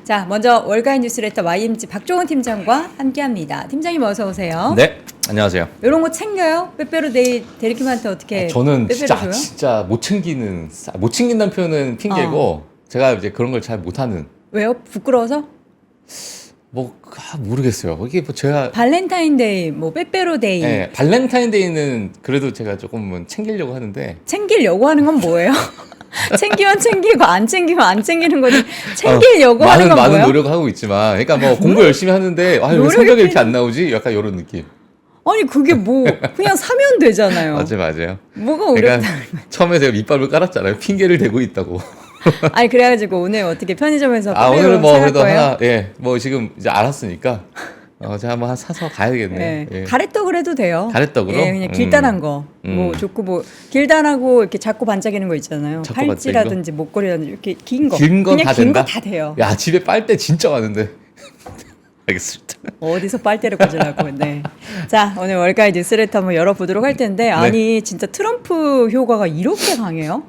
자, 먼저 월가의 뉴스레터 YMG 박종훈 팀장과 함께합니다. 팀장님 어서 오세요. 네, 안녕하세요. 이런 거 챙겨요? 빼빼로 데이 대리킴한테 어떻게? 저는 빼빼로 줘요? 진짜 못 챙긴다는 표현은 핑계고 제가 이제 그런 걸 잘 못하는. 왜요? 부끄러워서? 모르겠어요. 이게 뭐 제가 발렌타인데이, 뭐 빼빼로 데이 네, 발렌타인데이는 그래도 제가 조금은 챙기려고 하는데 챙기려고 하는 건 뭐예요? 챙기면 챙기고 안 챙기면 안 챙기는 거지. 챙기려고 하는 건 많은 뭐예요? 노력을 하고 있지만, 그러니까 뭐 공부 열심히 하는데 왜 노력이 성적이 이렇게 안 나오지? 약간 이런 느낌. 아니 그게 뭐 그냥 사면 되잖아요. 맞아요. 뭐가 그러니까 어렵다. 처음에 제가 밑밥을 깔았잖아요. 핑계를 대고 있다고. 아니 그래가지고 오늘 어떻게 편의점에서 오늘 뭐 사갈 그래도 거예요? 하나, 뭐 지금 이제 알았으니까 제가 한번 사서 가야겠네. 네. 예. 가래떡을 해도 돼요. 가래떡으로? 예, 그냥 길다란 거. 뭐 좋고 뭐 길다라고 이렇게 잡고 반짝이는 거 있잖아요. 잡고 팔찌라든지 목걸이라든지 이렇게 긴 거. 긴 건 그냥 다 긴 된다? 거 다 돼요. 야, 집에 빨대 진짜 많은데. 알겠습니다. 어디서 빨대를 꽂으려고. 네. 자, 오늘 월가의 뉴스레터 한번 열어보도록 할 텐데 아니 진짜 트럼프 효과가 이렇게 강해요?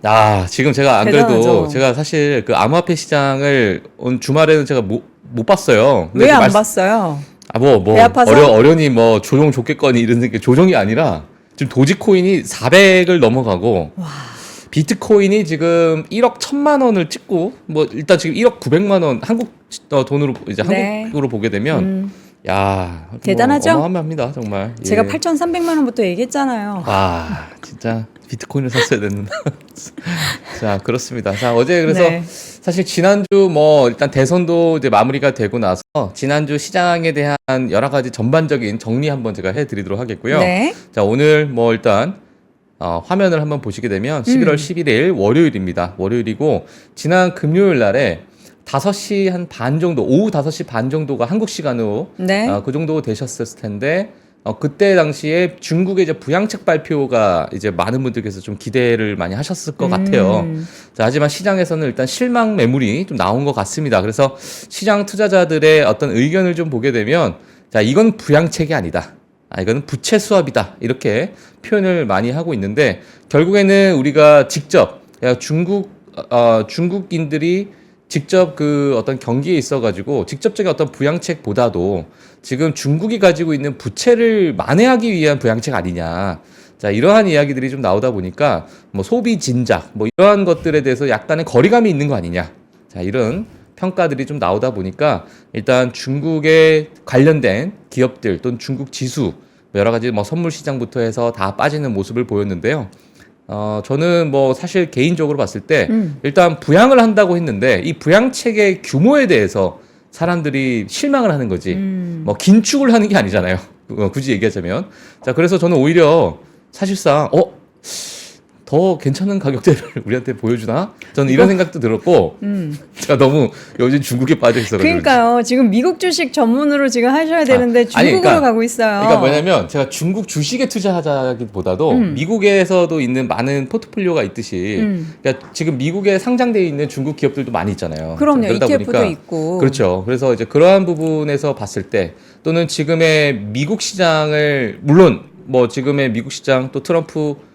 지금 제가 안 그래도 대단하죠. 제가 사실 그 암호화폐 시장을 온 주말에는 제가 못 봤어요. 근데 왜 그 안 봤어요? 배 아파서? 어련히 뭐 조정 좋겠거니 이런 게 조정이 아니라 지금 도지코인이 400을 넘어가고 비트코인이 지금 1억 1천만 원을 찍고 뭐 일단 지금 1억 900만 원 한국 돈으로 이제 네. 한국으로 보게 되면 야, 대단하죠? 어마어마합니다, 정말. 제가 예. 8,300만 원부터 얘기했잖아요. 진짜 비트코인을 샀어야 됐는데. 자, 그렇습니다. 자, 어제 그래서 네. 사실 지난주 뭐 일단 대선도 이제 마무리가 되고 나서 지난주 시장에 대한 여러 가지 전반적인 정리 한번 제가 해드리도록 하겠고요. 네. 자, 오늘 뭐 일단 화면을 한번 보시게 되면 11월 11일 월요일입니다. 월요일이고 지난 금요일 날에 5시 한 반 정도, 오후 5시 반 정도가 한국 시간으로 네. 그 정도 되셨을 텐데 그때 당시에 중국의 이제 부양책 발표가 이제 많은 분들께서 좀 기대를 많이 하셨을 것 같아요. 자, 하지만 시장에서는 일단 실망 매물이 좀 나온 것 같습니다. 그래서 시장 투자자들의 어떤 의견을 좀 보게 되면 자, 이건 부양책이 아니다. 이거는 부채 수합이다. 이렇게 표현을 많이 하고 있는데 결국에는 우리가 직접 중국인들이 직접 그 어떤 경기에 있어가지고 직접적인 어떤 부양책보다도 지금 중국이 가지고 있는 부채를 만회하기 위한 부양책 아니냐. 자, 이러한 이야기들이 좀 나오다 보니까 뭐 소비 진작 뭐 이러한 것들에 대해서 약간의 거리감이 있는 거 아니냐. 자, 이런 평가들이 좀 나오다 보니까 일단 중국에 관련된 기업들 또는 중국 지수 여러 가지 뭐 선물 시장부터 해서 다 빠지는 모습을 보였는데요. 저는 뭐 사실 개인적으로 봤을 때 일단 부양을 한다고 했는데 이 부양책의 규모에 대해서 사람들이 실망을 하는 거지 뭐 긴축을 하는 게 아니잖아요. 굳이 얘기하자면. 자, 그래서 저는 오히려 사실상 더 괜찮은 가격대를 우리한테 보여주나? 저는 이런 생각도 들었고 제가 너무 요즘 중국에 빠져 있어서 그러니까요. 지금 미국 주식 전문으로 지금 하셔야 되는데 중국으로 그러니까, 가고 있어요. 그러니까 뭐냐면 제가 중국 주식에 투자하자기보다도 미국에서도 있는 많은 포트폴리오가 있듯이 그러니까 지금 미국에 상장되어 있는 중국 기업들도 많이 있잖아요. 그럼요. 그러다 ETF도 보니까 있고. 그렇죠. 그래서 이제 그러한 부분에서 봤을 때 또는 지금의 미국 시장을 물론 뭐 지금의 미국 시장 또 트럼프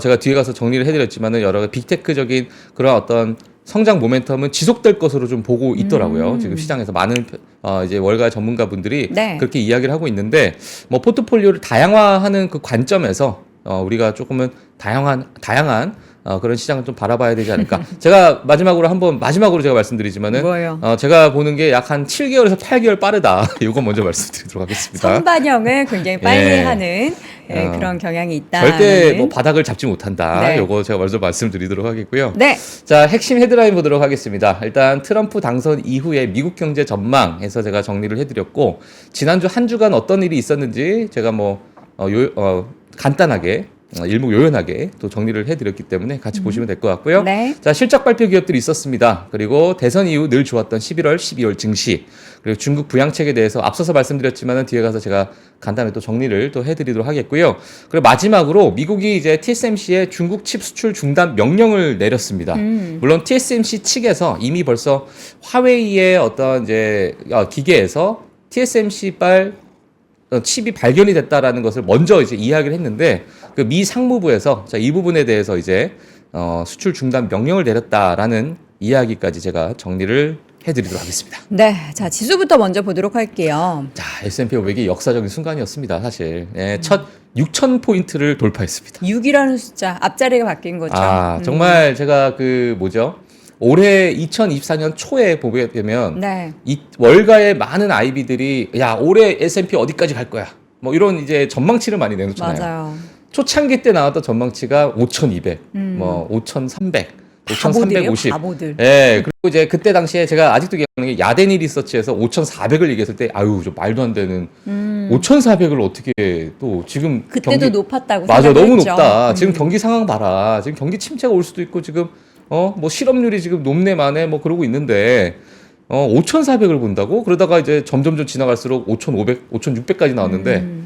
제가 뒤에 가서 정리를 해드렸지만은 여러 빅테크적인 그런 어떤 성장 모멘텀은 지속될 것으로 좀 보고 있더라고요. 지금 시장에서 많은 이제 월가 전문가분들이 네. 그렇게 이야기를 하고 있는데 뭐 포트폴리오를 다양화하는 그 관점에서 우리가 조금은 다양한 그런 시장을 좀 바라봐야 되지 않을까. 제가 마지막으로 제가 말씀드리지만은 뭐예요? 제가 보는 게 약 한 7개월에서 8개월 빠르다. 이거 먼저 말씀드리도록 하겠습니다. 선반영을 굉장히 빨리 예. 하는 그런 경향이 있다. 절대 뭐 바닥을 잡지 못한다. 네. 요거 제가 먼저 말씀드리도록 하겠고요. 네. 자, 핵심 헤드라인 보도록 하겠습니다. 일단 트럼프 당선 이후에 미국 경제 전망에서 제가 정리를 해드렸고 지난주 한 주간 어떤 일이 있었는지 제가 뭐 간단하게 일목요연하게 또 정리를 해드렸기 때문에 같이 보시면 될 것 같고요. 네. 자, 실적 발표 기업들이 있었습니다. 그리고 대선 이후 늘 좋았던 11월, 12월 증시 그리고 중국 부양책에 대해서 앞서서 말씀드렸지만은 뒤에 가서 제가 간단히 또 정리를 또 해드리도록 하겠고요. 그리고 마지막으로 미국이 이제 TSMC의 중국 칩 수출 중단 명령을 내렸습니다. 물론 TSMC 측에서 이미 벌써 화웨이의 어떤 이제 기계에서 TSMC발 칩이 발견이 됐다라는 것을 먼저 이제 이야기를 했는데 그 미 상무부에서 자, 이 부분에 대해서 이제 수출 중단 명령을 내렸다라는 이야기까지 제가 정리를 해드리도록 하겠습니다. 네, 자 지수부터 먼저 보도록 할게요. 자, S&P 500이 역사적인 순간이었습니다. 사실 첫 6,000포인트를 돌파했습니다. 6이라는 숫자 앞자리가 바뀐 거죠. 정말 제가 그 뭐죠? 올해 2024년 초에 보게 되면 네. 이 월가의 많은 아이비들이 야 올해 S&P 어디까지 갈 거야 뭐 이런 이제 전망치를 많이 내놓잖아요. 맞아요. 초창기 때 나왔던 전망치가 5,200, 뭐 5,300, 바보들이요? 5,350. 바보들. 예, 그리고 이제 그때 당시에 제가 아직도 기억나는 게 야데니 리서치에서 5,400을 얘기했을 때 아유 좀 말도 안 되는 5,400을 어떻게 또 지금 그때도 높았다고 맞아 너무 생각했죠. 높다. 지금 경기 상황 봐라. 지금 경기 침체가 올 수도 있고 지금 뭐 실업률이 지금 높네 마네 뭐 그러고 있는데 5,400을 본다고 그러다가 이제 점점 지나갈수록 5,500, 5,600까지 나왔는데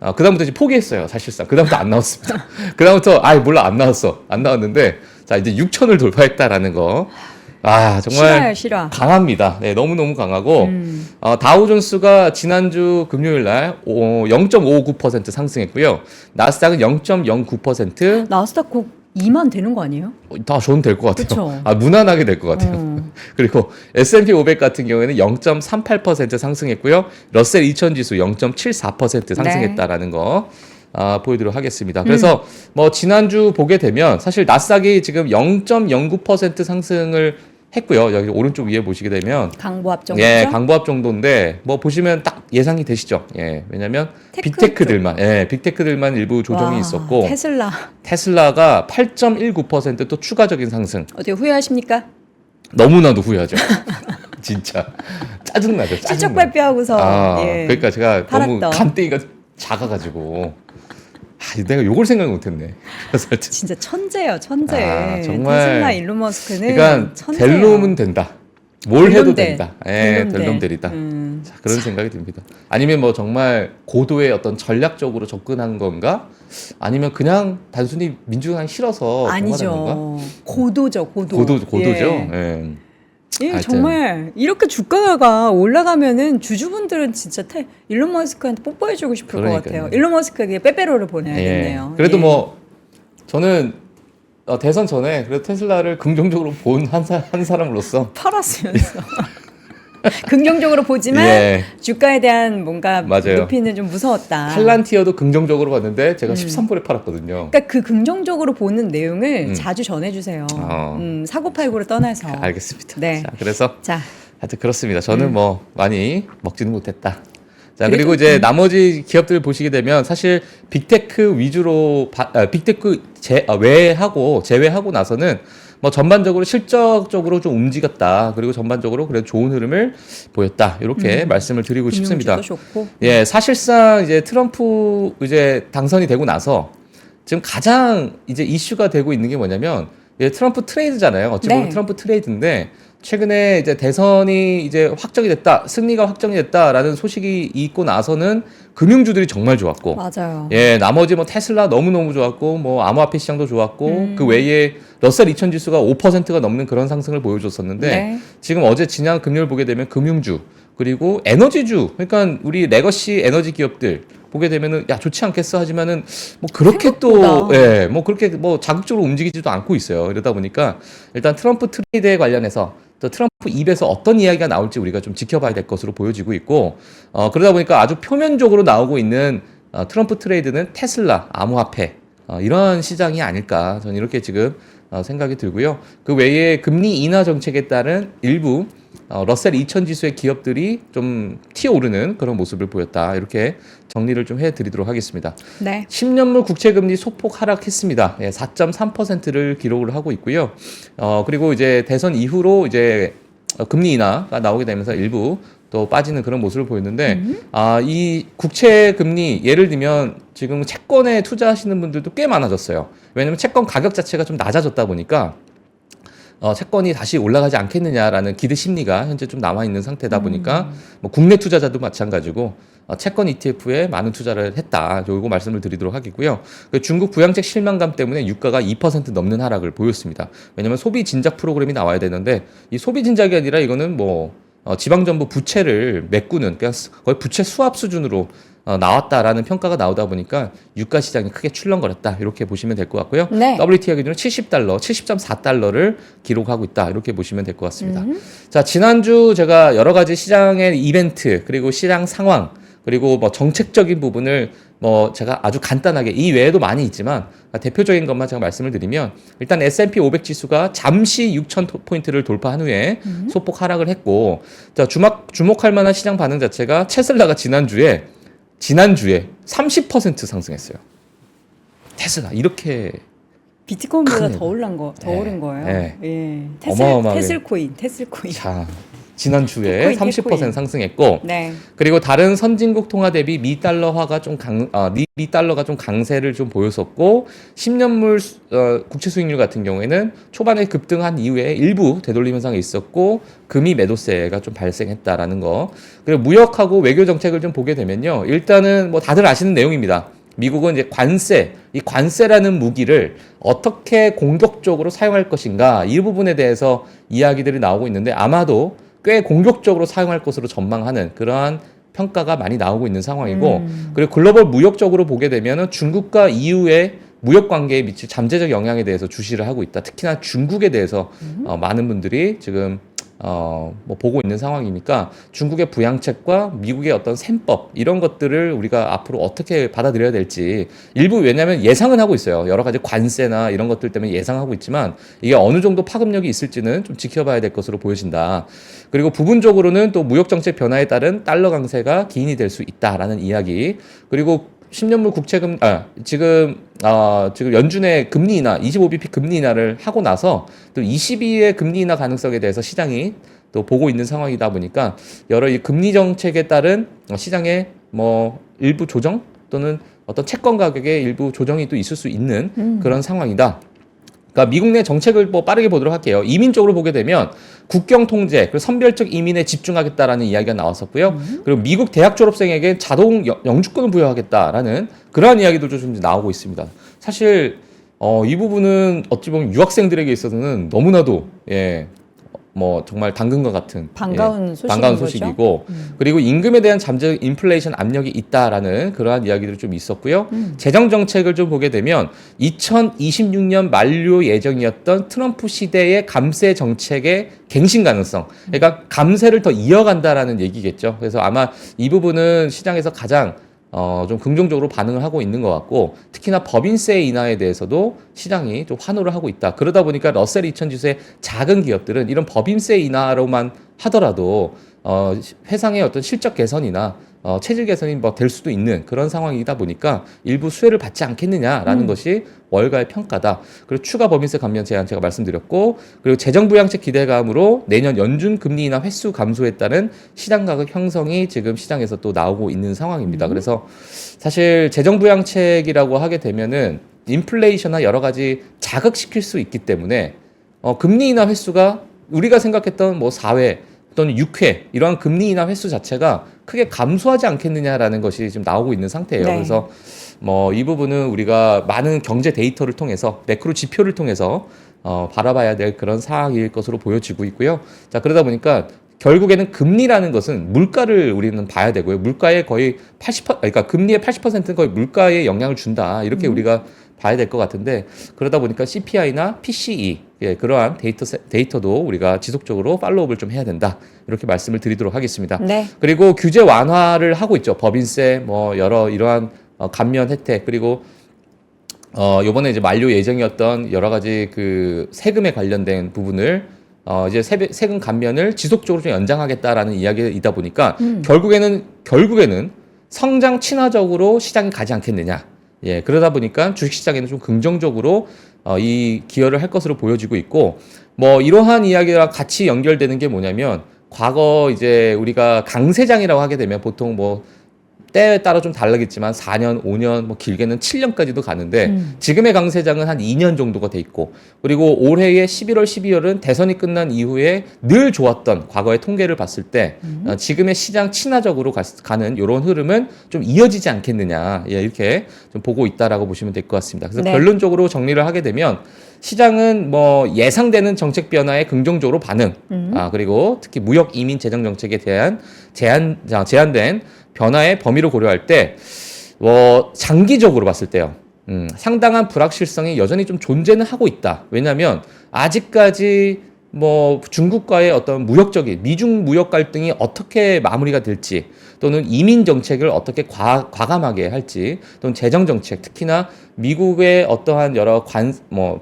그다음부터 이제 포기했어요. 사실상 그다음부터 안 나왔습니다. 그다음부터 몰라 안 나왔어. 안 나왔는데 자 이제 6,000을 돌파했다라는 거. 정말 실화예요, 실화. 강합니다. 네, 너무너무 강하고 다우존스가 지난주 금요일 날 0.59% 상승했고요. 나스닥은 0.09%. 나스닥 곧 2만 되는 거 아니에요? 다 저는 될 것 같아요. 그쵸? 무난하게 될 것 같아요. 그리고 S&P 500 같은 경우에는 0.38% 상승했고요. 러셀 2000 지수 0.74% 상승했다라는 거 보여드리도록 하겠습니다. 그래서 뭐 지난주 보게 되면 사실 나스닥이 지금 0.09% 상승을 했고요. 여기 오른쪽 위에 보시게 되면 강보합 정도죠? 예, 강보합 정도인데 뭐 보시면 딱 예상이 되시죠. 예, 왜냐면 빅테크들만 빅테크들만 일부 조정이 있었고 테슬라가 8.19% 또 추가적인 상승. 어떻게 후회하십니까? 너무나도 후회하죠. 진짜 짜증나죠. 실적 발표하고서 그러니까 제가 팔았던. 너무 간땡이가 작아가지고 내가 요걸 생각을 못했네. 진짜 천재예요, 천재. 정말 테슬라 일론 머스크는 그러니까 천재예요. 델놈은 된다. 뭘 해도 델놈델. 된다. 델놈델이다. 자, 그런 생각이 듭니다. 아니면 뭐 정말 고도의 어떤 전략적으로 접근한 건가? 아니면 그냥 단순히 민주당이 싫어서 아니죠. 건가? 고도죠, 고도. 고도죠. 예. 정말 이렇게 주가가 올라가면은 주주분들은 진짜 일론 머스크한테 뽀뽀해주고 싶을 것 같아요. 일론 머스크에게 빼빼로를 보내야겠네요. 그래도 뭐 저는 대선 전에 그래도 테슬라를 긍정적으로 본 한 사람으로서 팔았으면서 긍정적으로 보지만 주가에 대한 뭔가 높이는 좀 무서웠다. 팔란티어도 긍정적으로 봤는데 제가 13불에 팔았거든요. 그러니까 그 긍정적으로 보는 내용을 자주 전해주세요. 사고팔고를 떠나서. 알겠습니다. 네. 자, 그래서 하여튼 그렇습니다. 저는 뭐 많이 먹지는 못했다. 자, 그리고 이제 나머지 기업들 보시게 되면 사실 빅테크 위주로 빅테크 제외하고 나서는 뭐 전반적으로 실적적으로 좀 움직였다. 그리고 전반적으로 그래도 좋은 흐름을 보였다. 이렇게 말씀을 드리고 싶습니다. 좋고. 예, 사실상 이제 트럼프 이제 당선이 되고 나서 지금 가장 이제 이슈가 되고 있는 게 뭐냐면 트럼프 트레이드잖아요. 어찌 보면 트럼프 트레이드인데 최근에 이제 대선이 이제 확정이 됐다, 승리가 확정이 됐다라는 소식이 있고 나서는 금융주들이 정말 좋았고, 맞아요. 예, 나머지 뭐 테슬라 너무너무 좋았고, 뭐 암호화폐 시장도 좋았고, 그 외에 러셀 2000 지수가 5%가 넘는 그런 상승을 보여줬었는데, 지금 어제 지난 금요일 보게 되면 금융주, 그리고 에너지주, 그러니까 우리 레거시 에너지 기업들, 보게 되면은 좋지 않겠어 하지만은 뭐 그렇게 생각보다. 뭐 그렇게 뭐 자극적으로 움직이지도 않고 있어요. 이러다 보니까 일단 트럼프 트레이드에 관련해서 또 트럼프 입에서 어떤 이야기가 나올지 우리가 좀 지켜봐야 될 것으로 보여지고 있고 그러다 보니까 아주 표면적으로 나오고 있는 트럼프 트레이드는 테슬라, 암호화폐 이런 시장이 아닐까 저는 이렇게 지금 생각이 들고요. 그 외에 금리 인하 정책에 따른 일부 러셀 2000 지수의 기업들이 좀 튀어오르는 그런 모습을 보였다. 이렇게 정리를 좀 해드리도록 하겠습니다. 네. 10년물 국채금리 소폭 하락했습니다. 4.3%를 기록을 하고 있고요. 그리고 이제 대선 이후로 이제 금리 인하가 나오게 되면서 일부 또 빠지는 그런 모습을 보였는데 이 국채 금리 예를 들면 지금 채권에 투자하시는 분들도 꽤 많아졌어요. 왜냐하면 채권 가격 자체가 좀 낮아졌다 보니까 채권이 다시 올라가지 않겠느냐라는 기대 심리가 현재 좀 남아 있는 상태다 보니까 뭐 국내 투자자도 마찬가지고 채권 ETF에 많은 투자를 했다. 요거 말씀을 드리도록 하겠고요. 중국 부양책 실망감 때문에 유가가 2% 넘는 하락을 보였습니다. 왜냐하면 소비 진작 프로그램이 나와야 되는데 이 소비 진작이 아니라 이거는 뭐 지방정부 부채를 메꾸는 그냥 거의 부채 수합 수준으로 나왔다라는 평가가 나오다 보니까 유가 시장이 크게 출렁거렸다 이렇게 보시면 될 것 같고요. 네. WTI 기준으로 70달러, 70.4달러를 기록하고 있다 이렇게 보시면 될 것 같습니다. 자, 지난주 제가 여러 가지 시장의 이벤트 그리고 시장 상황 그리고 뭐 정책적인 부분을 뭐 제가 아주 간단하게 이 외에도 많이 있지만 대표적인 것만 제가 말씀을 드리면 일단 S&P 500 지수가 잠시 6,000포인트를 돌파한 후에 소폭 하락을 했고 자, 주목할 만한 시장 반응 자체가 테슬라가 지난주에 30% 상승했어요. 테슬라 이렇게 비트코인보다 큰 더 오른 거예요. 네. 예. 어마어마하게. 테슬코인. 자, 지난주에 테코인, 30% 테코인. 상승했고 네. 그리고 다른 선진국 통화 대비 미달러가 좀 강세를 좀 보였었고 10년물 국채 수익률 같은 경우에는 초반에 급등한 이후에 일부 되돌림 현상이 있었고 금이 매도세가 좀 발생했다라는 거. 그리고 무역하고 외교 정책을 좀 보게 되면요. 일단은 뭐 다들 아시는 내용입니다. 미국은 이제 이 관세라는 무기를 어떻게 공격적으로 사용할 것인가 이 부분에 대해서 이야기들이 나오고 있는데 아마도 꽤 공격적으로 사용할 것으로 전망하는 그러한 평가가 많이 나오고 있는 상황이고 그리고 글로벌 무역적으로 보게 되면은 중국과 EU의 무역 관계에 미칠 잠재적 영향에 대해서 주시를 하고 있다. 특히나 중국에 대해서 많은 분들이 지금 뭐 보고 있는 상황이니까 중국의 부양책과 미국의 어떤 셈법 이런 것들을 우리가 앞으로 어떻게 받아들여야 될지 일부 왜냐하면 예상은 하고 있어요. 여러 가지 관세나 이런 것들 때문에 예상하고 있지만 이게 어느 정도 파급력이 있을지는 좀 지켜봐야 될 것으로 보여진다. 그리고 부분적으로는 또 무역정책 변화에 따른 달러 강세가 기인이 될 수 있다라는 이야기. 그리고 10년물 국채금 지금 연준의 금리 인하 25bp 금리 인하를 하고 나서 또 22의 금리 인하 가능성에 대해서 시장이 또 보고 있는 상황이다 보니까 여러 이 금리 정책에 따른 시장의 뭐 일부 조정 또는 어떤 채권 가격의 일부 조정이 또 있을 수 있는 그런 상황이다. 그러니까 미국 내 정책을 뭐 빠르게 보도록 할게요. 이민 쪽으로 보게 되면 국경 통제, 그리고 선별적 이민에 집중하겠다라는 이야기가 나왔었고요. 그리고 미국 대학 졸업생에게 자동 영주권을 부여하겠다라는 그러한 이야기도 좀 나오고 있습니다. 사실 이 부분은 어찌 보면 유학생들에게 있어서는 너무나도 뭐 정말 당근과 같은 반가운 소식이고 그리고 임금에 대한 잠재적 인플레이션 압력이 있다라는 그러한 이야기들이 좀 있었고요. 재정 정책을 좀 보게 되면 2026년 만료 예정이었던 트럼프 시대의 감세 정책의 갱신 가능성, 그러니까 감세를 더 이어간다라는 얘기겠죠. 그래서 아마 이 부분은 시장에서 가장 좀 긍정적으로 반응을 하고 있는 것 같고 특히나 법인세 인하에 대해서도 시장이 좀 환호를 하고 있다. 그러다 보니까 러셀 2000 지수의 작은 기업들은 이런 법인세 인하로만 하더라도 회사의 어떤 실적 개선이나 체질 개선이 뭐 될 수도 있는 그런 상황이다 보니까 일부 수혜를 받지 않겠느냐라는 것이 월가의 평가다. 그리고 추가 법인세 감면 제한 제가 말씀드렸고 그리고 재정 부양책 기대감으로 내년 연준 금리 인하 횟수 감소에 따른 시장 가격 형성이 지금 시장에서 또 나오고 있는 상황입니다. 그래서 사실 재정 부양책이라고 하게 되면은 인플레이션이나 여러 가지 자극시킬 수 있기 때문에 금리 인하 횟수가 우리가 생각했던 뭐 4회 또는 6회 이러한 금리 인하 횟수 자체가 크게 감소하지 않겠느냐라는 것이 지금 나오고 있는 상태예요. 네. 그래서 뭐 이 부분은 우리가 많은 경제 데이터를 통해서 매크로 지표를 통해서 바라봐야 될 그런 사항일 것으로 보여지고 있고요. 자, 그러다 보니까 결국에는 금리라는 것은 물가를 우리는 봐야 되고요. 물가의 거의 그러니까 금리의 80%는 거의 물가에 영향을 준다. 이렇게 우리가 봐야 될 것 같은데 그러다 보니까 CPI나 PCE 그러한 데이터도 우리가 지속적으로 팔로우업을 좀 해야 된다. 이렇게 말씀을 드리도록 하겠습니다. 네. 그리고 규제 완화를 하고 있죠. 법인세 뭐 이러한 감면 혜택 그리고 요번에 이제 만료 예정이었던 여러 가지 그 세금에 관련된 부분을 이제 세금 감면을 지속적으로 좀 연장하겠다라는 이야기이다 보니까 결국에는 성장 친화적으로 시장이 가지 않겠느냐. 그러다 보니까 주식시장에는 좀 긍정적으로 이 기여를 할 것으로 보여지고 있고 뭐 이러한 이야기랑 같이 연결되는 게 뭐냐면 과거 이제 우리가 강세장이라고 하게 되면 보통 뭐 때에 따라 좀 다르겠지만 4년, 5년, 뭐 길게는 7년까지도 가는데 지금의 강세장은 한 2년 정도가 돼 있고 그리고 올해의 11월, 12월은 대선이 끝난 이후에 늘 좋았던 과거의 통계를 봤을 때 지금의 시장 친화적으로 가는 이런 흐름은 좀 이어지지 않겠느냐 이렇게 좀 보고 있다라고 보시면 될 것 같습니다. 그래서 네. 결론적으로 정리를 하게 되면 시장은 뭐 예상되는 정책 변화에 긍정적으로 반응, 그리고 특히 무역 이민 재정 정책에 대한 제한된 변화의 범위를 고려할 때, 장기적으로 봤을 때요. 상당한 불확실성이 여전히 좀 존재는 하고 있다. 왜냐하면 아직까지 뭐 중국과의 어떤 미중 무역 갈등이 어떻게 마무리가 될지, 또는 이민 정책을 어떻게 과감하게 할지, 또는 재정 정책, 특히나 미국의 어떠한 여러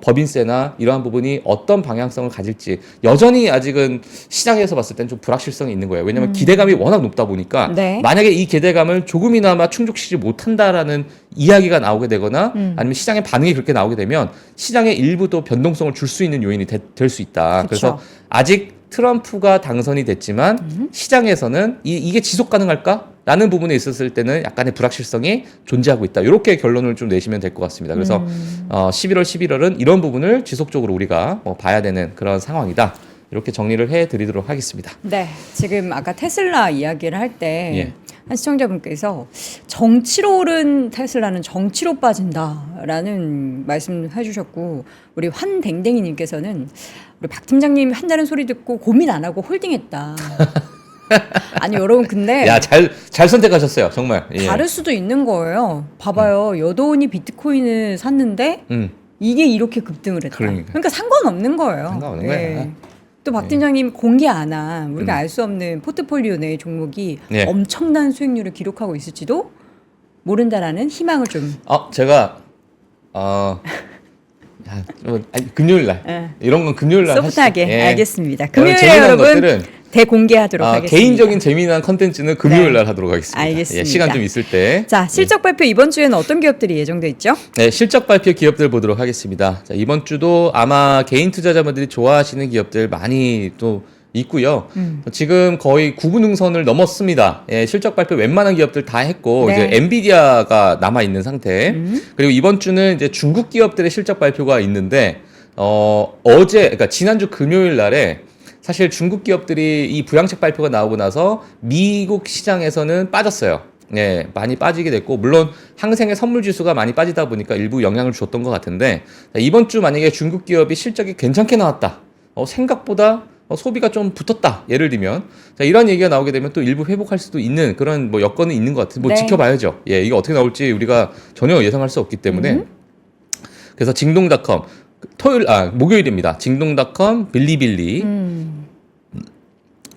법인세나 이러한 부분이 어떤 방향성을 가질지 여전히 아직은 시장에서 봤을 땐 좀 불확실성이 있는 거예요. 왜냐하면 기대감이 워낙 높다 보니까 네. 만약에 이 기대감을 조금이나마 충족시키지 못한다라는 이야기가 나오게 되거나 아니면 시장의 반응이 그렇게 나오게 되면 시장의 일부도 변동성을 줄 수 있는 요인이 될 수 있다. 그쵸. 그래서 아직 트럼프가 당선이 됐지만 시장에서는 이게 지속 가능할까? 라는 부분에 있었을 때는 약간의 불확실성이 존재하고 있다. 이렇게 결론을 좀 내시면 될 것 같습니다. 그래서 11월, 11월은 이런 부분을 지속적으로 우리가 봐야 되는 그런 상황이다. 이렇게 정리를 해드리도록 하겠습니다. 네, 지금 아까 테슬라 이야기를 할 때 예. 한 시청자분께서 정치로 오른 테슬라는 정치로 빠진다라는 말씀 해주셨고, 우리 환댕댕이님께서는 우리 박 팀장님 한다는 소리 듣고 고민 안 하고 홀딩했다. 아니 여러분, 근데 야, 잘 선택하셨어요. 정말. 예. 다를 수도 있는 거예요. 봐봐요, 여도원이 비트코인을 샀는데 이게 이렇게 급등을 했다. 그러니까 상관없는 거예요. 상관없는 거야. 또 박 팀장님 공개 안 한 우리가 알 수 없는 포트폴리오 내 종목이 예. 엄청난 수익률을 기록하고 있을지도 모른다라는 희망을 좀. 제가 금요일 날 예. 이런 건 금요일 날 소프트하게 하시죠. 예. 알겠습니다. 금요일에 재미난 여러분 것들은 대공개하도록 하겠습니다. 개인적인 재미난 컨텐츠는 금요일 날 하도록 하겠습니다. 알겠습니다. 예, 시간 좀 있을 때. 자, 실적 발표 이번 주에는 어떤 기업들이 예정돼 있죠? 네, 실적 발표 기업들 보도록 하겠습니다. 자, 이번 주도 아마 개인 투자자분들이 좋아하시는 기업들 많이 또 있고요. 지금 거의 9분 능선을 넘었습니다. 예, 실적 발표 웬만한 기업들 다 했고, 네. 이제 엔비디아가 남아 있는 상태. 그리고 이번 주는 이제 중국 기업들의 실적 발표가 있는데, 그러니까 지난주 금요일 날에 사실 중국 기업들이 이 부양책 발표가 나오고 나서 미국 시장에서는 빠졌어요. 네, 많이 빠지게 됐고, 물론 항생의 선물 지수가 많이 빠지다 보니까 일부 영향을 줬던 것 같은데, 이번 주 만약에 중국 기업이 실적이 괜찮게 나왔다. 생각보다 소비가 좀 붙었다. 예를 들면, 자, 이런 얘기가 나오게 되면 또 일부 회복할 수도 있는 그런 뭐 여건은 있는 것 같아요. 뭐 네. 지켜봐야죠. 예, 이게 어떻게 나올지 우리가 전혀 예상할 수 없기 때문에. 그래서 징동닷컴 목요일입니다. 징동닷컴, 빌리빌리.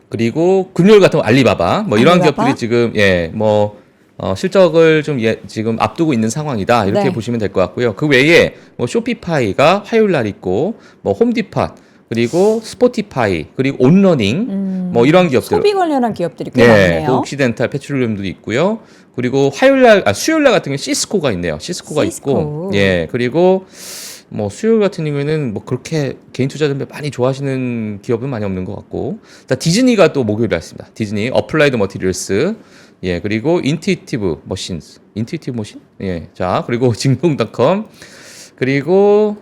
그리고 금요일 같은 알리바바, 뭐 이런 알리바바? 기업들이 지금 실적을 좀 지금 앞두고 있는 상황이다. 이렇게 네. 보시면 될 것 같고요. 그 외에 뭐 쇼피파이가 화요일 날 있고, 뭐 홈디팟, 그리고 스포티파이, 그리고 온러닝, 뭐 이런 기업들. 소비 관련한 기업들이 꽤 네, 많네요. 그 옥시덴탈 페트롤리움도 있고요. 그리고 수요일 날 같은 경우는 시스코가 있네요. 시스코가 시스코. 있고, 예, 그리고 뭐 수요일 같은 경우에는 뭐 그렇게 개인 투자자들 많이 좋아하시는 기업은 많이 없는 것 같고, 자, 디즈니가 또 목요일에 있습니다. 디즈니, 어플라이드 머티리얼스, 예, 그리고 인투이티브 머신, 예, 자, 그리고 징동닷컴, 그리고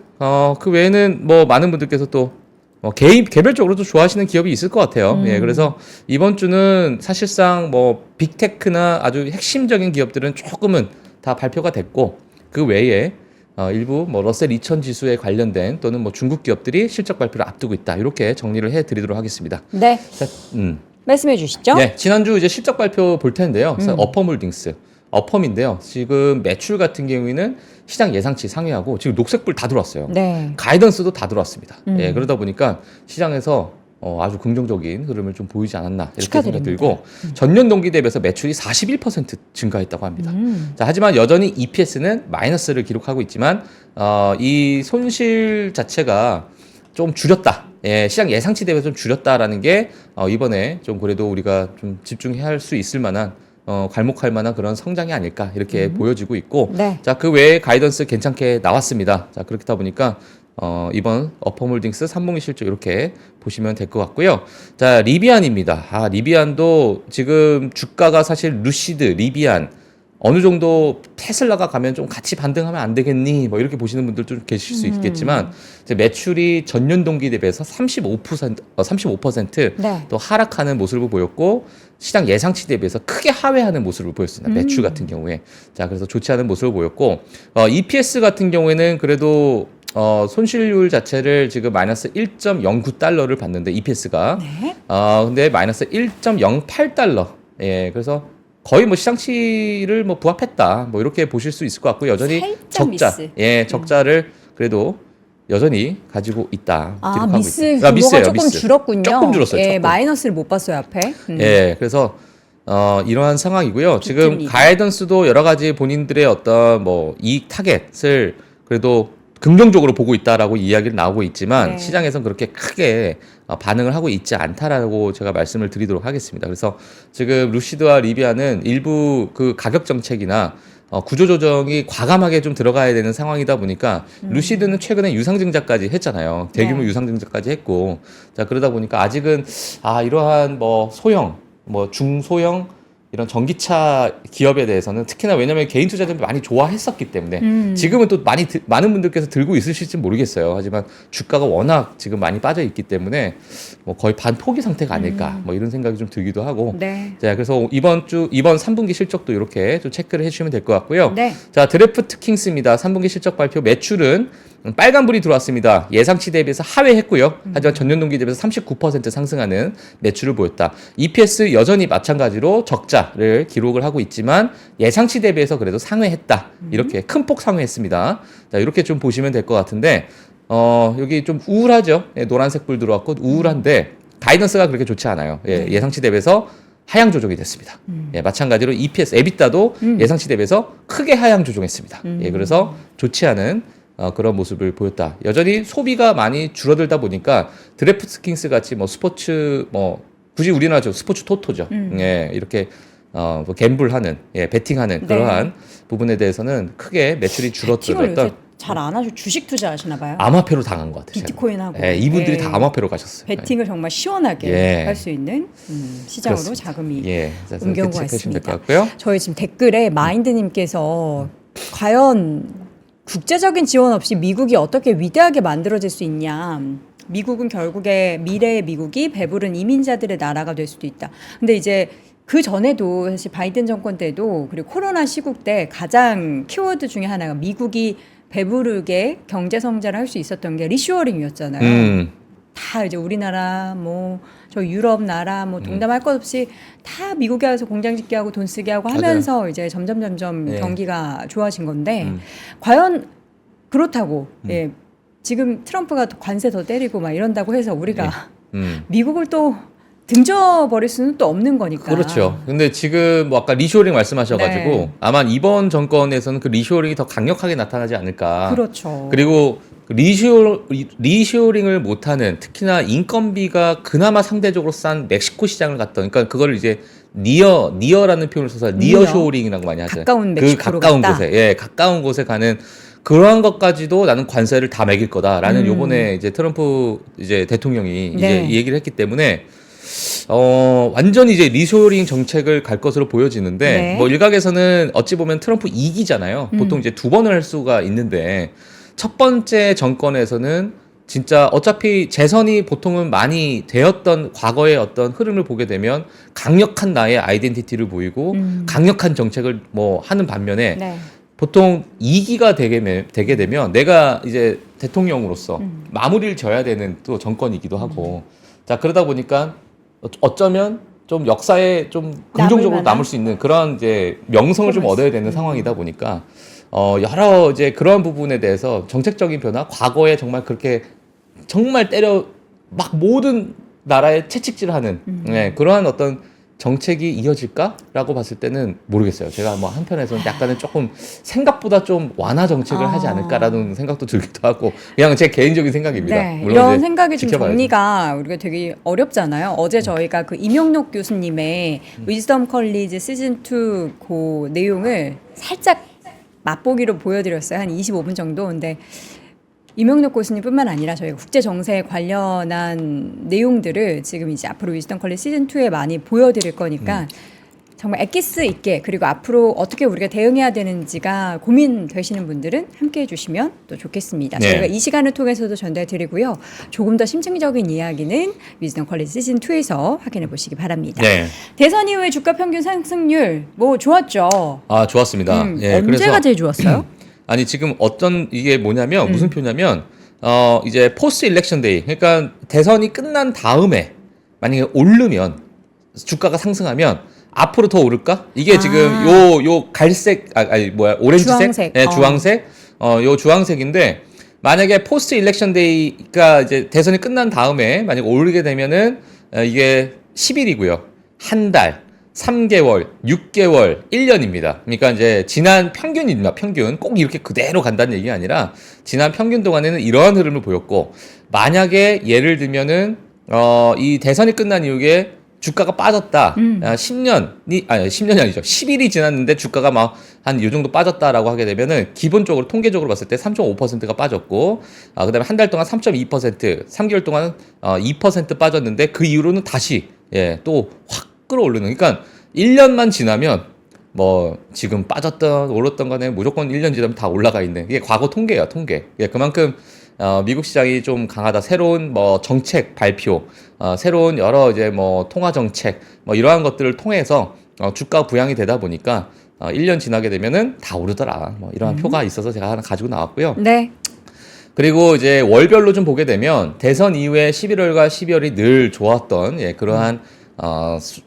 그 외에는 뭐 많은 분들께서 또 개별적으로도 좋아하시는 기업이 있을 것 같아요. 예, 그래서 이번 주는 사실상 뭐 빅테크나 아주 핵심적인 기업들은 조금은 다 발표가 됐고, 그 외에 일부 뭐 러셀 2000 지수에 관련된 또는 뭐 중국 기업들이 실적 발표를 앞두고 있다. 이렇게 정리를 해드리도록 하겠습니다. 네, 자, 말씀해 주시죠. 네, 지난주 이제 실적 발표 볼 텐데요. 그래서 어펌홀딩스, 어펌인데요. 지금 매출 같은 경우에는 시장 예상치 상회하고 지금 녹색불 다 들어왔어요. 네. 가이던스도 다 들어왔습니다. 예, 그러다 보니까 시장에서 아주 긍정적인 흐름을 좀 보이지 않았나 이렇게 축하드립니다. 생각 들고, 전년 동기 대비해서 매출이 41% 증가했다고 합니다. 자, 하지만 여전히 EPS는 마이너스를 기록하고 있지만 이 손실 자체가 좀 줄였다. 예, 시장 예상치 대비해서 좀 줄였다라는 게 이번에 좀 그래도 우리가 좀 집중해야 할 수 있을 만한 괄목할 만한 그런 성장이 아닐까 이렇게 보여지고 있고, 네. 자, 그 외에 가이던스 괜찮게 나왔습니다. 자, 그렇다 보니까 이번 어퍼몰딩스 3분기 실적 이렇게 보시면 될 것 같고요. 자, 리비안입니다. 리비안도 지금 주가가 사실 루시드, 리비안 어느 정도 테슬라가 가면 좀 같이 반등하면 안 되겠니? 뭐 이렇게 보시는 분들 좀 계실 수 있겠지만, 이제 매출이 전년 동기 대비해서 35% 네. 또 하락하는 모습을 보였고, 시장 예상치 대비해서 크게 하회하는 모습을 보였습니다. 매출 같은 경우에. 자, 그래서 좋지 않은 모습을 보였고, EPS 같은 경우에는 그래도 손실률 자체를 지금 마이너스 1.09달러를 받는데 EPS가 네. 근데 마이너스 1.08달러. 예, 그래서 거의 뭐 시장치를 뭐 부합했다. 뭐 이렇게 보실 수 있을 것 같고 여전히 살짝 적자. 미스. 예, 적자를 그래도 여전히 가지고 있다. 기록하고 미스 있다. 규모가 미스예요, 조금 미스. 줄었군요. 조금 줄었어요. 예, 조금. 마이너스를 못 봤어요 앞에. 예, 그래서 이러한 상황이고요. 지금 좋습니다. 가이던스도 여러 가지 본인들의 어떤 뭐 이익 타겟을 그래도 긍정적으로 보고 있다라고 이야기를 나오고 있지만 네. 시장에선 그렇게 크게 반응을 하고 있지 않다라고 제가 말씀을 드리도록 하겠습니다. 그래서 지금 루시드와 리비아는 일부 그 가격 정책이나 구조 조정이 과감하게 좀 들어가야 되는 상황이다 보니까 루시드는 최근에 유상증자까지 했잖아요. 대규모 네. 유상증자까지 했고 자 그러다 보니까 아직은 이러한 뭐 소형 뭐 중소형 이런 전기차 기업에 대해서는 특히나 왜냐하면 개인 투자자들이 많이 좋아했었기 때문에 지금은 또 많은 분들께서 들고 있으실지 모르겠어요. 하지만 주가가 워낙 지금 많이 빠져 있기 때문에 뭐 거의 반포기 상태가 아닐까 뭐 이런 생각이 좀 들기도 하고 네. 자 그래서 이번 3분기 실적도 이렇게 좀 체크를 해주시면 될 것 같고요. 네. 자 드래프트 킹스입니다. 3분기 실적 발표 매출은 빨간불이 들어왔습니다. 예상치 대비해서 하회했고요. 하지만 전년 동기 대비해서 39% 상승하는 매출을 보였다. EPS 여전히 마찬가지로 적자를 기록을 하고 있지만 예상치 대비해서 그래도 상회했다. 이렇게 큰 폭 상회했습니다. 자 이렇게 좀 보시면 될 것 같은데 여기 좀 우울하죠. 예, 노란색 불 들어왔고 우울한데 가이던스가 그렇게 좋지 않아요. 예상치 대비해서 하향 조정이 됐습니다. 예, 마찬가지로 EPS, EBITDA도 예상치 대비해서 크게 하향 조정했습니다. 예, 그래서 좋지 않은 그런 모습을 보였다. 여전히 소비가 많이 줄어들다 보니까 드래프트 킹스 같이 뭐 스포츠 뭐 굳이 우리나라죠 스포츠 토토죠. 예, 이렇게 뭐 갬블하는 베팅하는 그러한 부분에 대해서는 크게 매출이 베팅을 요새 줄어들었던 잘 안 하죠. 주식 투자하시나 봐요. 암호화폐로 당한 것 같아요. 비트코인하고. 예, 이분들이 예. 다 암호화폐로 가셨어요. 베팅을 정말 시원하게 예. 할 수 있는 시장으로 그렇습니다. 자금이 예, 그래서 옮겨온 이렇게 것 체크하시면 될 것 같습니다. 같고요. 저희 지금 댓글에 마인드님께서 과연 국제적인 지원 없이 미국이 어떻게 위대하게 만들어질 수 있냐. 미국은 결국에 미래의 미국이 배부른 이민자들의 나라가 될 수도 있다. 근데 이제 그 전에도 사실 바이든 정권 때도 그리고 코로나 시국 때 가장 키워드 중에 하나가 미국이 배부르게 경제 성장을 할 수 있었던 게 리쇼어링이었잖아요. 다 이제 우리나라 뭐 저 유럽 나라 뭐 동남할 것 없이 다 미국에 와서 공장 짓게 하고 돈 쓰게 하고 하면서 맞아요. 이제 점점 네. 경기가 좋아진 건데 과연 그렇다고 예. 지금 트럼프가 관세 더 때리고 막 이런다고 해서 우리가 미국을 또 등져버릴 수는 또 없는 거니까. 그렇죠. 근데 지금 뭐 아까 리쇼어링 말씀하셔가지고 네. 아마 이번 정권에서는 그 리쇼어링이 더 강력하게 나타나지 않을까. 그렇죠. 그리고 리쇼어링을 못하는 특히나 인건비가 그나마 상대적으로 싼 멕시코 시장을 갔던 그러니까 그걸 이제 니어라는 표현을 써서 니어쇼어링이라고 많이 하잖아요. 가까운 멕시코로 그 가까운 갔다. 곳에 가까운 곳에 가는 그러한 것까지도 나는 관세를 다 매길 거다라는 요번에 이제 트럼프 이제 대통령이 네. 이제 이 얘기를 했기 때문에 완전히 이제 리쇼어링 정책을 갈 것으로 보여지는데 네. 뭐 일각에서는 어찌 보면 트럼프 2기잖아요. 보통 이제 2번을 할 수가 있는데 첫 번째 정권에서는 진짜 어차피 재선이 보통은 많이 되었던 과거의 어떤 흐름을 보게 되면 강력한 나의 아이덴티티를 보이고 강력한 정책을 뭐 하는 반면에 네. 보통 2기가 되게 되면 내가 이제 대통령으로서 마무리를 져야 되는 또 정권이기도 하고 자 그러다 보니까 어쩌면 좀 역사에 좀 긍정적으로 만한? 남을 수 있는 그런 이제 명성을 좀 얻어야 되는 상황이다 보니까 여러 이제 그러한 부분에 대해서 정책적인 변화, 과거에 정말 그렇게 정말 때려 막 모든 나라에 채찍질하는 그러한 어떤 정책이 이어질까라고 봤을 때는 모르겠어요. 제가 뭐 한편에서는 약간은 조금 생각보다 좀 완화 정책을 하지 않을까라는 생각도 들기도 하고 그냥 제 개인적인 생각입니다. 네, 물론 이런 이제 생각이 좀 지켜봐야죠. 정리가 우리가 되게 어렵잖아요. 어제 저희가 그 임영록 교수님의 위즈덤 컬리지 시즌 2 그 내용을 살짝 맛보기로 보여드렸어요. 한 25분 정도. 근데 임영록 교수님뿐만 아니라 저희가 국제 정세에 관련한 내용들을 지금 이제 앞으로 위즈덤 컬리지 시즌 2에 많이 보여드릴 거니까 정말 엑기스 있게 그리고 앞으로 어떻게 우리가 대응해야 되는지가 고민되시는 분들은 함께해 주시면 또 좋겠습니다. 네. 저희가 이 시간을 통해서도 전달드리고요. 조금 더 심층적인 이야기는 위즈덤 컬리지 시즌 2에서 확인해 보시기 바랍니다. 네. 대선 이후의 주가 평균 상승률 뭐 좋았죠. 아 좋았습니다. 예, 언제가 제일 좋았어요? 아니 지금 어떤 이게 뭐냐면 무슨 음. 표냐면 이제 포스트 일렉션 데이 그러니까 대선이 끝난 다음에 만약에 오르면 주가가 상승하면 앞으로 더 오를까? 이게 아. 지금 요 갈색 아니 뭐야 오렌지색, 주황색. 네, 주황색, 요 주황색인데 만약에 포스트 일렉션 데이가 이제 대선이 끝난 다음에 만약 오르게 되면은 이게 10일이고요, 한 달, 3개월, 6개월, 1년입니다. 그러니까 이제 지난 평균입니다. 평균 꼭 이렇게 그대로 간다는 얘기가 아니라 지난 평균 동안에는 이러한 흐름을 보였고 만약에 예를 들면은 이 대선이 끝난 이후에 주가가 빠졌다. 10년이 아니 10년이 아니죠. 10일이 지났는데 주가가 막 한 요 정도 빠졌다라고 하게 되면은 기본적으로 통계적으로 봤을 때 3.5%가 빠졌고 그다음에 한 달 동안 3.2%, 3개월 동안 2% 빠졌는데 그 이후로는 다시 또 확 끌어오르는. 그러니까 1년만 지나면 뭐 지금 빠졌던 오랐던 간에 무조건 1년 지나면 다 올라가 있는 이게 과거 통계예요, 통계. 그만큼 미국 시장이 좀 강하다. 새로운 뭐 정책 발표, 새로운 여러 이제 뭐 통화 정책, 뭐 이러한 것들을 통해서 주가 부양이 되다 보니까 1년 지나게 되면은 다 오르더라. 뭐 이러한 표가 있어서 제가 하나 가지고 나왔고요. 네. 그리고 이제 월별로 좀 보게 되면 대선 이후에 11월과 12월이 늘 좋았던 그러한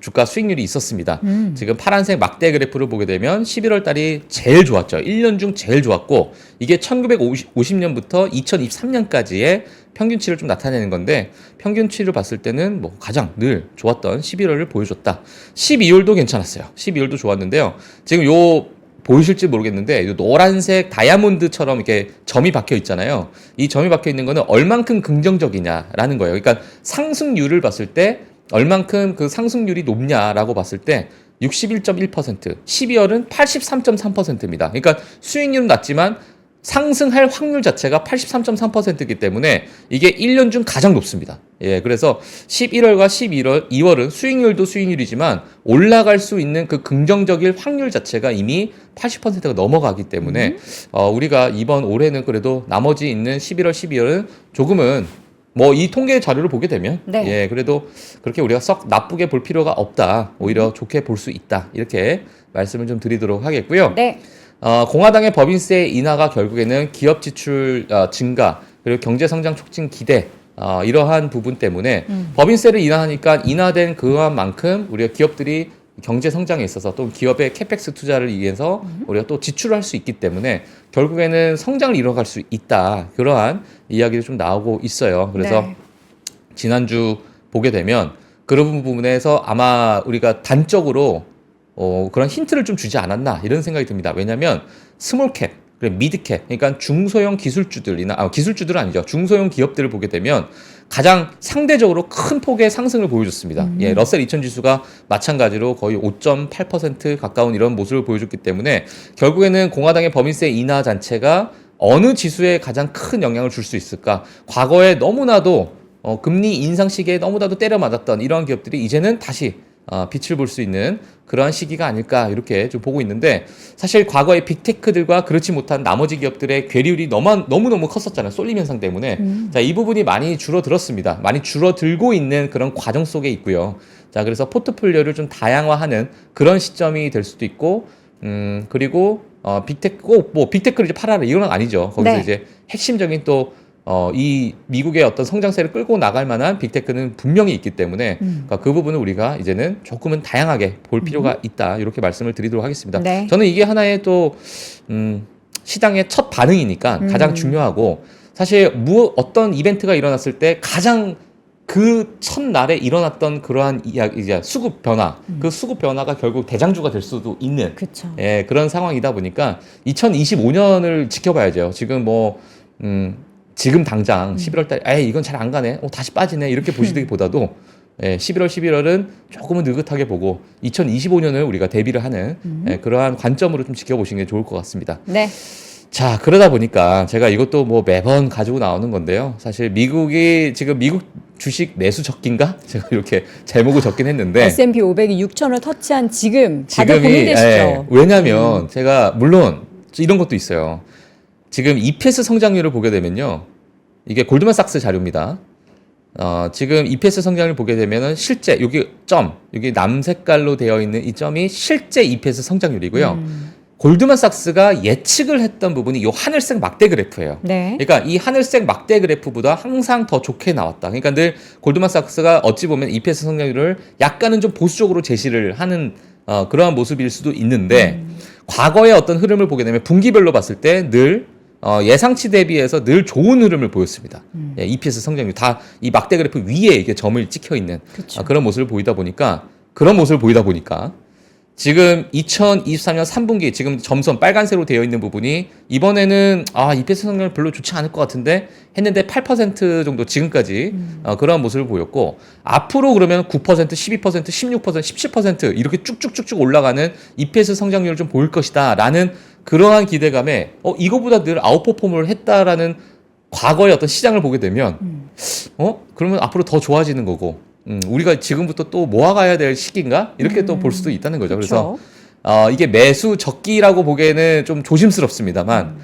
주가 수익률이 있었습니다. 지금 파란색 막대 그래프를 보게 되면 11월 달이 제일 좋았죠. 1년 중 제일 좋았고 이게 1950년부터 2023년까지의 평균치를 좀 나타내는 건데 평균치를 봤을 때는 뭐 가장 늘 좋았던 11월을 보여줬다. 12월도 괜찮았어요. 12월도 좋았는데요. 지금 요 보이실지 모르겠는데 이 노란색 다이아몬드처럼 이렇게 점이 박혀 있잖아요. 이 점이 박혀 있는 거는 얼만큼 긍정적이냐라는 거예요. 그러니까 상승률을 봤을 때 얼만큼 그 상승률이 높냐라고 봤을 때 61.1%, 12월은 83.3%입니다. 그러니까 수익률은 낮지만 상승할 확률 자체가 83.3%이기 때문에 이게 1년 중 가장 높습니다. 그래서 11월과 11월, 2월은 수익률도 수익률이지만 올라갈 수 있는 그 긍정적일 확률 자체가 이미 80%가 넘어가기 때문에 우리가 이번 올해는 그래도 나머지 있는 11월, 12월은 조금은 뭐 이 통계 자료를 보게 되면 네. 그래도 그렇게 우리가 썩 나쁘게 볼 필요가 없다. 오히려 좋게 볼 수 있다. 이렇게 말씀을 좀 드리도록 하겠고요. 네. 공화당의 법인세 인하가 결국에는 기업 지출 증가 그리고 경제 성장 촉진 기대 이러한 부분 때문에 법인세를 인하하니까 인하된 그만큼 우리가 기업들이 경제 성장에 있어서 또 기업의 캐펙스 투자를 위해서 우리가 또 지출을 할 수 있기 때문에 결국에는 성장을 이뤄갈 수 있다. 그러한 이야기도 좀 나오고 있어요. 그래서 네. 지난주 보게 되면 그런 부분에서 아마 우리가 단적으로 그런 힌트를 좀 주지 않았나 이런 생각이 듭니다. 왜냐하면 스몰캡, 그리고 미드캡, 그러니까 중소형 기술주들이나 기술주들은 아니죠. 중소형 기업들을 보게 되면 가장 상대적으로 큰 폭의 상승을 보여줬습니다. 러셀 2000 지수가 마찬가지로 거의 5.8% 가까운 이런 모습을 보여줬기 때문에 결국에는 공화당의 법인세 인하 자체가 어느 지수에 가장 큰 영향을 줄 수 있을까? 과거에 너무나도 금리 인상 시기에 너무나도 때려 맞았던 이러한 기업들이 이제는 다시 빛을 볼 수 있는 그러한 시기가 아닐까 이렇게 좀 보고 있는데 사실 과거의 빅테크들과 그렇지 못한 나머지 기업들의 괴리율이 너무너무 컸었잖아요. 쏠림 현상 때문에. 자, 이 부분이 많이 줄어들었습니다. 많이 줄어들고 있는 그런 과정 속에 있고요. 자, 그래서 포트폴리오를 좀 다양화하는 그런 시점이 될 수도 있고 그리고 빅테크 꼭 뭐 빅테크를 이제 팔아라 이건 아니죠. 거기서 네. 이제 핵심적인 또 이 미국의 어떤 성장세를 끌고 나갈 만한 빅테크는 분명히 있기 때문에 그러니까 그 부분을 우리가 이제는 조금은 다양하게 볼 필요가 있다. 이렇게 말씀을 드리도록 하겠습니다. 네. 저는 이게 하나의 또 시장의 첫 반응이니까 가장 중요하고 사실 어떤 이벤트가 일어났을 때 가장 그 첫날에 일어났던 그러한 이제 수급 변화, 그 수급 변화가 결국 대장주가 될 수도 있는 그렇죠. 그런 상황이다 보니까 2025년을 지켜봐야죠. 지금 지금 당장 11월 달에 에이 이건 잘 안 가네. 다시 빠지네. 이렇게 보시기보다도 11월, 11월은 조금은 느긋하게 보고 2025년을 우리가 대비를 하는 그러한 관점으로 좀 지켜보시는 게 좋을 것 같습니다. 네. 자, 그러다 보니까 제가 이것도 뭐 매번 가지고 나오는 건데요. 사실 미국이 지금 미국 주식 매수 적기인가? 제가 이렇게 제목을 적긴 했는데 S&P 500이 6천을 터치한 지금 다들 지금이 고민되시죠? 왜냐하면 제가 물론 이런 것도 있어요. 지금 EPS 성장률을 보게 되면요. 이게 골드만삭스 자료입니다. 지금 EPS 성장률을 보게 되면은 실제 여기 남색깔로 되어 있는 이 점이 실제 EPS 성장률이고요. 골드만삭스가 예측을 했던 부분이 이 하늘색 막대 그래프예요. 네. 그러니까 이 하늘색 막대 그래프보다 항상 더 좋게 나왔다. 그러니까 늘 골드만삭스가 어찌 보면 EPS 성장률을 약간은 좀 보수적으로 제시를 하는 그러한 모습일 수도 있는데 과거의 어떤 흐름을 보게 되면 분기별로 봤을 때 늘 예상치 대비해서 늘 좋은 흐름을 보였습니다. 예, EPS 성장률 다 이 막대 그래프 위에 이게 점을 찍혀 있는 그런 모습을 보이다 보니까 지금 2023년 3분기 지금 점선 빨간색으로 되어 있는 부분이 이번에는 EPS 성장률 별로 좋지 않을 것 같은데 했는데 8% 정도 지금까지 그러한 모습을 보였고 앞으로 그러면 9%, 12%, 16%, 17% 이렇게 쭉쭉쭉쭉 올라가는 EPS 성장률을 좀 보일 것이다 라는 그러한 기대감에 이거보다 늘 아웃퍼폼을 했다라는 과거의 어떤 시장을 보게 되면 그러면 앞으로 더 좋아지는 거고 우리가 지금부터 또 모아가야 될 시기인가? 이렇게 또 볼 수도 있다는 거죠. 그쵸. 그래서 이게 매수 적기라고 보기에는 좀 조심스럽습니다만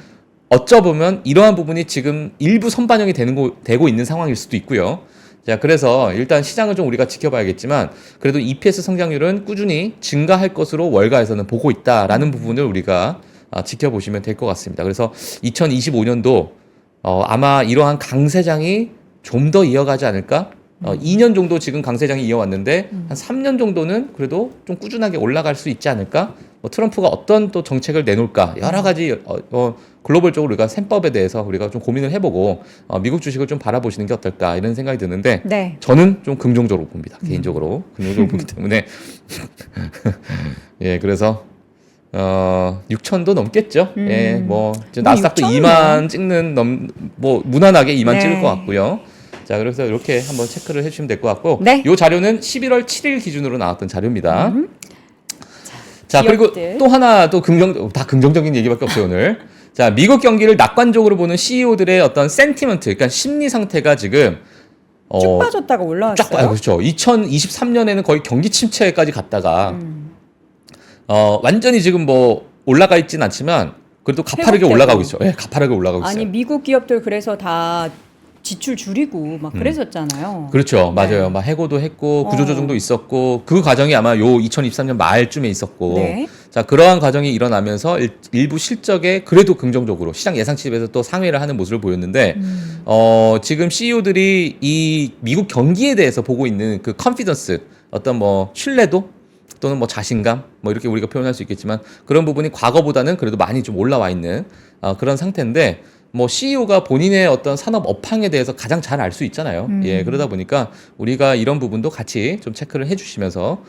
어쩌보면 이러한 부분이 지금 일부 선반영이 되고 있는 상황일 수도 있고요. 자, 그래서 일단 시장을 좀 우리가 지켜봐야겠지만 그래도 EPS 성장률은 꾸준히 증가할 것으로 월가에서는 보고 있다라는 부분을 우리가 지켜보시면 될 것 같습니다. 그래서 2025년도 아마 이러한 강세장이 좀 더 이어가지 않을까? 2년 정도 지금 강세장이 이어왔는데 한 3년 정도는 그래도 좀 꾸준하게 올라갈 수 있지 않을까? 트럼프가 어떤 또 정책을 내놓을까? 여러 가지 글로벌적으로 우리가 셈법에 대해서 우리가 좀 고민을 해보고 미국 주식을 좀 바라보시는 게 어떨까 이런 생각이 드는데 네. 저는 좀 긍정적으로 봅니다. 개인적으로 긍정적으로 보기 때문에 예, 그래서 6천도 넘겠죠. 예, 뭐 나스닥도 6,000 2만 찍는 뭐 무난하게 2만 네. 찍을 것 같고요. 자, 그래서 이렇게 한번 체크를 해주시면 될 것 같고, 네. 이 자료는 11월 7일 기준으로 나왔던 자료입니다. 자, 기업들. 그리고 또 하나 또 다 긍정적인 얘기밖에 없어요 오늘. 자, 미국 경기를 낙관적으로 보는 CEO들의 어떤 센티먼트, 그러니까 심리 상태가 지금 쭉 빠졌다가 올라왔어요. 그렇죠. 2023년에는 거의 경기 침체까지 갔다가 완전히 지금 뭐 올라가 있진 않지만 그래도 가파르게 회복되고. 올라가고 있죠. 예, 가파르게 올라가고 있어요. 아니 미국 기업들 그래서 다 지출 줄이고 막 그랬었잖아요. 그렇죠. 맞아요. 네. 막 해고도 했고 구조조정도 있었고 그 과정이 아마 요 2023년 말쯤에 있었고 네. 자, 그러한 과정이 일어나면서 일부 실적에 그래도 긍정적으로 시장 예상치 대비해서 또 상회를 하는 모습을 보였는데 지금 CEO들이 이 미국 경기에 대해서 보고 있는 그 컨피던스 어떤 뭐 신뢰도 또는 뭐 자신감 뭐 이렇게 우리가 표현할 수 있겠지만 그런 부분이 과거보다는 그래도 많이 좀 올라와 있는 그런 상태인데 뭐 CEO가 본인의 어떤 산업 업황에 대해서 가장 잘 알 수 있잖아요. 예, 그러다 보니까 우리가 이런 부분도 같이 좀 체크를 해주시면서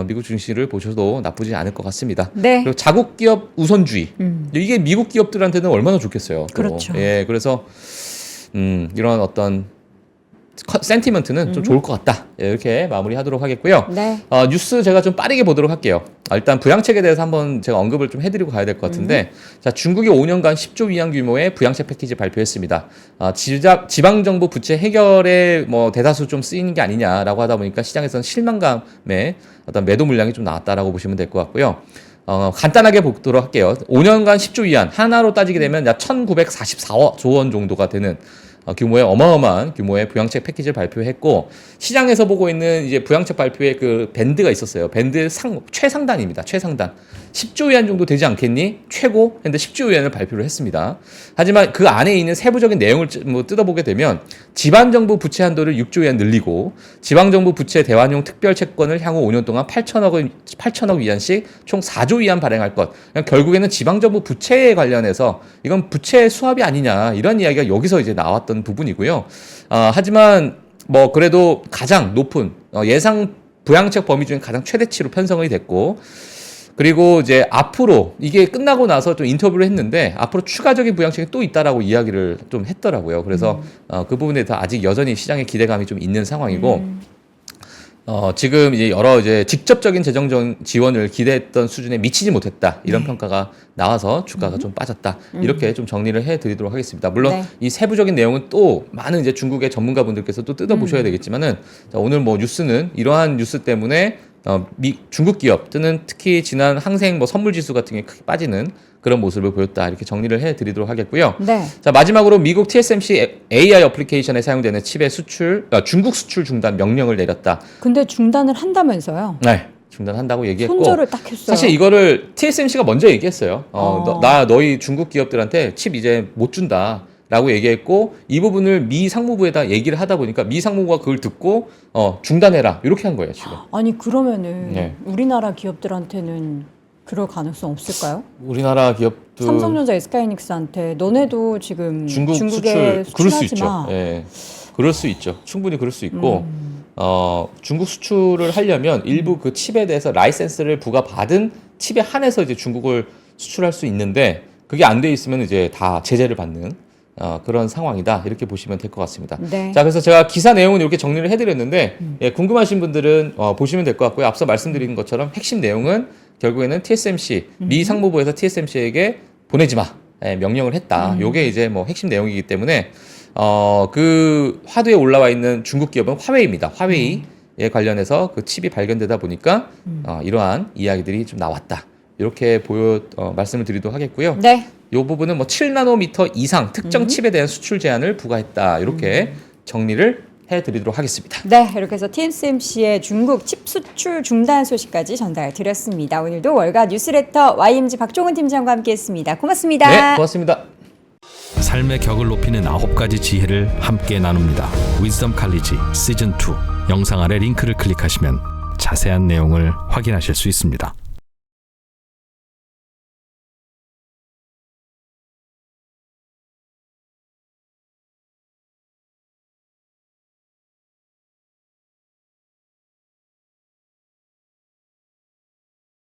미국 증시를 보셔도 나쁘지 않을 것 같습니다. 네. 그리고 자국 기업 우선주의 이게 미국 기업들한테는 얼마나 좋겠어요. 또. 그렇죠. 예, 그래서 이런 어떤 센티먼트는 좀 좋을 것 같다. 예, 이렇게 마무리하도록 하겠고요. 네. 뉴스 제가 좀 빠르게 보도록 할게요. 일단 부양책에 대해서 한번 제가 언급을 좀 해드리고 가야 될 것 같은데, 자, 중국이 5년간 10조 위안 규모의 부양책 패키지 발표했습니다. 지방정부 부채 해결에 뭐 대다수 좀 쓰이는 게 아니냐라고 하다 보니까 시장에서는 실망감의 어떤 매도 물량이 좀 나왔다라고 보시면 될 것 같고요. 간단하게 보도록 할게요. 5년간 10조 위안 하나로 따지게 되면 약 1,944조 원 정도가 되는 규모의 어마어마한 규모의 부양책 패키지를 발표했고 시장에서 보고 있는 이제 부양책 발표에 그 밴드가 있었어요. 밴드 최상단입니다. 최상단. 10조 위안 정도 되지 않겠니? 최고 했는데 10조 위안을 발표를 했습니다. 하지만 그 안에 있는 세부적인 내용을 뭐 뜯어보게 되면 지방정부 부채 한도를 6조 위안 늘리고 지방정부 부채 대환용 특별 채권을 향후 5년 동안 8천억 위안씩 총 4조 위안 발행할 것. 결국에는 지방정부 부채에 관련해서 이건 부채 수합이 아니냐 이런 이야기가 여기서 이제 나왔던 부분이고요. 하지만 뭐 그래도 가장 높은 예상 부양책 범위 중에 가장 최대치로 편성이 됐고 그리고 이제 앞으로 이게 끝나고 나서 좀 인터뷰를 했는데 앞으로 추가적인 부양책이 또 있다라고 이야기를 좀 했더라고요. 그래서 그 부분에 더 아직 여전히 시장의 기대감이 좀 있는 상황이고 지금 이제 여러 이제 직접적인 재정 지원을 기대했던 수준에 미치지 못했다 이런 평가가 나와서 주가가 좀 빠졌다 이렇게 좀 정리를 해드리도록 하겠습니다. 물론 네. 이 세부적인 내용은 또 많은 이제 중국의 전문가분들께서 또 뜯어보셔야 되겠지만은 자, 오늘 뭐 뉴스는 이러한 뉴스 때문에 중국 기업들은 특히 지난 항생 뭐 선물 지수 같은 게 크게 빠지는 그런 모습을 보였다 이렇게 정리를 해드리도록 하겠고요. 네. 자, 마지막으로 미국 TSMC AI 어플리케이션에 사용되는 칩의 중국 수출 중단 명령을 내렸다. 근데 중단을 한다면서요? 네. 중단한다고 얘기했고 손절을 딱 했어요. 사실 이거를 TSMC가 먼저 얘기했어요. 너희 중국 기업들한테 칩 이제 못 준다라고 얘기했고 이 부분을 미 상무부에다 얘기를 하다 보니까 미 상무부가 그걸 듣고 중단해라 이렇게 한 거예요 지금. 아니 그러면은 네. 우리나라 기업들한테는 그럴 가능성 없을까요? 우리나라 기업도 삼성전자, SK하이닉스한테 너네도 지금 중국 중국에 수출 그럴 수 수출하지 있죠. 마. 예, 그럴 수 있죠. 충분히 그럴 수 있고 중국 수출을 하려면 일부 그 칩에 대해서 라이센스를 부과받은 칩에 한해서 이제 중국을 수출할 수 있는데 그게 안 돼 있으면 이제 다 제재를 받는 그런 상황이다 이렇게 보시면 될 것 같습니다. 네. 자, 그래서 제가 기사 내용은 이렇게 정리를 해드렸는데 예, 궁금하신 분들은 보시면 될 것 같고요. 앞서 말씀드린 것처럼 핵심 내용은 결국에는 TSMC 미 상무부에서 TSMC에게 보내지 마 명령을 했다. 요게 이제 뭐 핵심 내용이기 때문에 그 화두에 올라와 있는 중국 기업은 화웨이입니다. 화웨이에 관련해서 그 칩이 발견되다 보니까 이러한 이야기들이 좀 나왔다. 이렇게 말씀을 드리도록 하겠고요. 네. 이 부분은 뭐 7나노미터 이상 특정 칩에 대한 수출 제한을 부과했다. 이렇게 정리를 해드리도록 하겠습니다. 네, 이렇게 해서 TSMC의 중국 칩 수출 중단 소식까지 전달드렸습니다. 오늘도 월가 뉴스레터 YMG 박종훈 팀장과 함께했습니다. 고맙습니다. 네, 고맙습니다. 삶의 격을 높이는 9가지 지혜를 함께 나눕니다. 위즈덤 칼리지 시즌 2 영상 아래 링크를 클릭하시면 자세한 내용을 확인하실 수 있습니다.